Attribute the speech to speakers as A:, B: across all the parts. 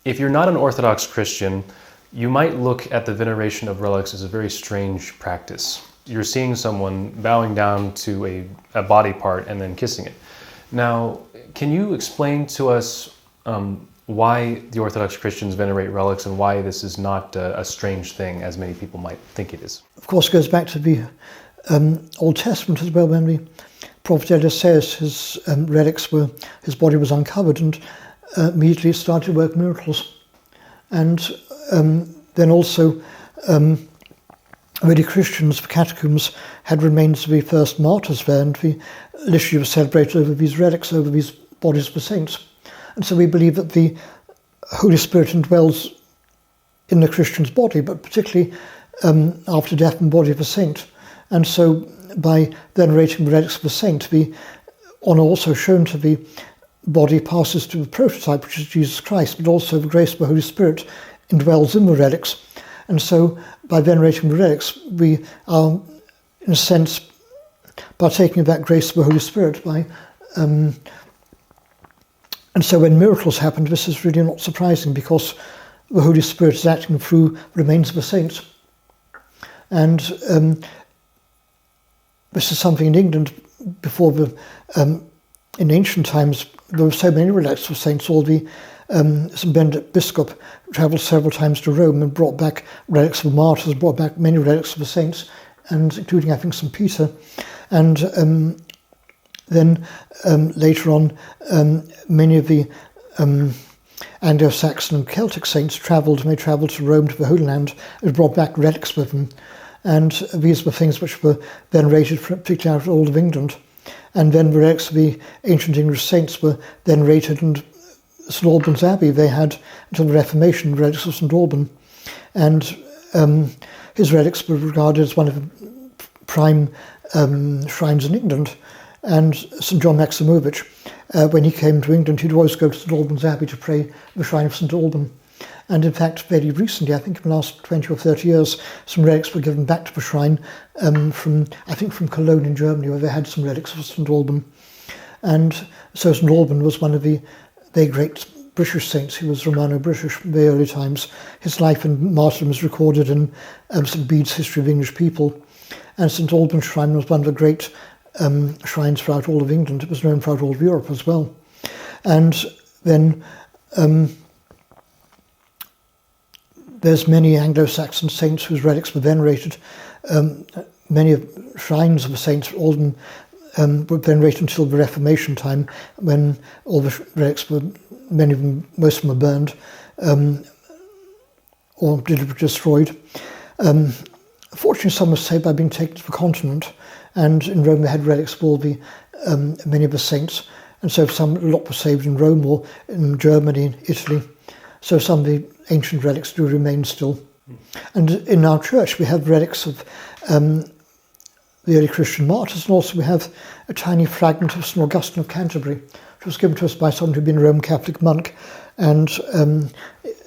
A: if you're not an Orthodox Christian, you might look at the veneration of relics as a very strange practice. You're seeing someone bowing down to a body part and then kissing it. Now, can you explain to us why the Orthodox Christians venerate relics and why this is not a strange thing as many people might think it is?
B: Of course, it goes back to the Old Testament as well, when the prophet Elias says his relics were, his body was uncovered, and immediately started to work miracles. And then also early Christians, the catacombs, had remains of the first martyrs there, and the liturgy was celebrated over these relics, over these bodies of the saints. And so we believe that the Holy Spirit indwells in the Christian's body, but particularly after death and body of a saint. And so by venerating the relics of the saint, the honour also shown to the body passes to the prototype, which is Jesus Christ, but also the grace of the Holy Spirit indwells in the relics. And so by venerating the relics, we are, in a sense, partaking of that grace of the Holy Spirit. And so when miracles happen, this is really not surprising, because the Holy Spirit is acting through remains of the saints. And this is something in England before in ancient times, there were so many relics of saints. All the St. Benedict Biscop travelled several times to Rome and brought back relics of the martyrs, brought back many relics of the saints, and including, I think, St. Peter. And then later on, many of the Anglo-Saxon and Celtic saints travelled, and they travelled to Rome, to the Holy Land, and brought back relics with them. And these were things which were venerated, particularly out of all of England. And then the relics of the ancient English saints were venerated, and St. Alban's Abbey, they had, until the Reformation, relics of St. Alban. And his relics were regarded as one of the prime shrines in England. And St. John Maximovich, when he came to England, he'd always go to St. Alban's Abbey to pray the shrine of St. Alban. And in fact, very recently, I think in the last 20 or 30 years, some relics were given back to the shrine from Cologne in Germany, where they had some relics of St. Alban. And so St. Alban was one of the very great British saints. He was Romano-British in the early times. His life and martyrdom is recorded in St. Bede's History of English People. And St. Alban's shrine was one of the great shrines throughout all of England. It was known throughout all of Europe as well. And then there's many Anglo-Saxon saints whose relics were venerated. Many of shrines of the saints, all of them were venerated until the Reformation time, when all the relics were, most of them were burned or deliberately destroyed. Fortunately, some were saved by being taken to the continent, and in Rome they had relics of all the many of the saints, and so a lot were saved in Rome or in Germany, Italy. So some of the ancient relics do remain still. And in our church we have relics of the early Christian martyrs, and also we have a tiny fragment of St. Augustine of Canterbury, which was given to us by someone who'd been a Roman Catholic monk and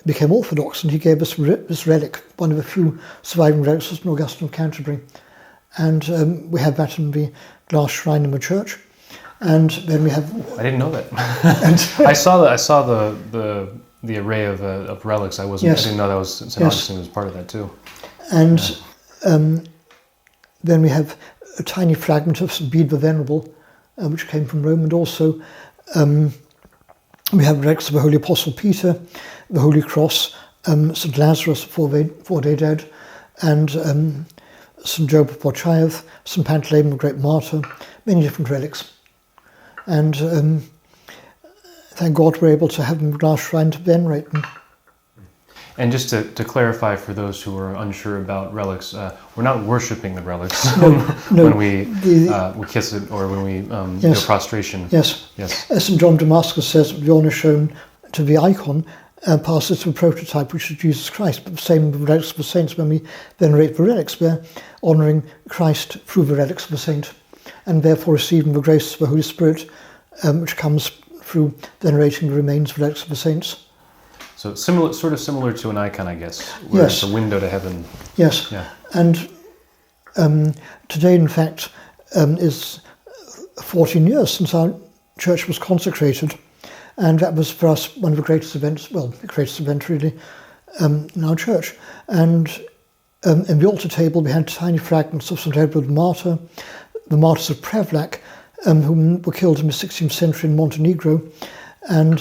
B: became Orthodox, and he gave us this relic, one of the few surviving relics of St. Augustine of Canterbury. And we have that in the glass shrine in the church. And then we have...
A: I didn't know that. I saw the array of relics. I didn't know that was St. Augustine was part of that too.
B: And then we have a tiny fragment of St. Bede the Venerable, which came from Rome, and also we have relics of the Holy Apostle Peter, the Holy Cross, St. Lazarus before they died, and St. Job of Porchaev, St. Pantaleon, the great martyr, many different relics. And thank God we're able to have them in glass shrine to venerate them.
A: And just to clarify for those who are unsure about relics, we're not worshipping the relics when we kiss it or when we do prostration.
B: Yes. As St. John Damascus says, the honour shown to the icon passes to a prototype, which is Jesus Christ. But the same with relics of the saints. When we venerate the relics, we're honouring Christ through the relics of the saint, and therefore receiving the grace of the Holy Spirit, which comes through venerating the remains of the relics of the saints.
A: So sort of similar to an icon, I guess, where it's a window to heaven.
B: Yes. Yeah. And today, in fact, is 14 years since our church was consecrated, And that was for us one of the greatest events, well, the greatest event really, in our church. And in the altar table we had tiny fragments of St Edward Martyr, the martyrs of Prevlac, who were killed in the 16th century in Montenegro, and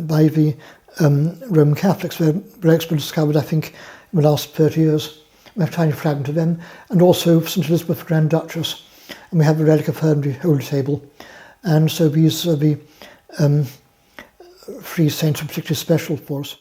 B: by the Roman Catholics. Their relics were discovered, I think, in the last 30 years. We have a tiny fragment of them, and also St Elizabeth, Grand Duchess, and we have a relic of her in the holy table. And so these are the 3 saints are particularly special for us.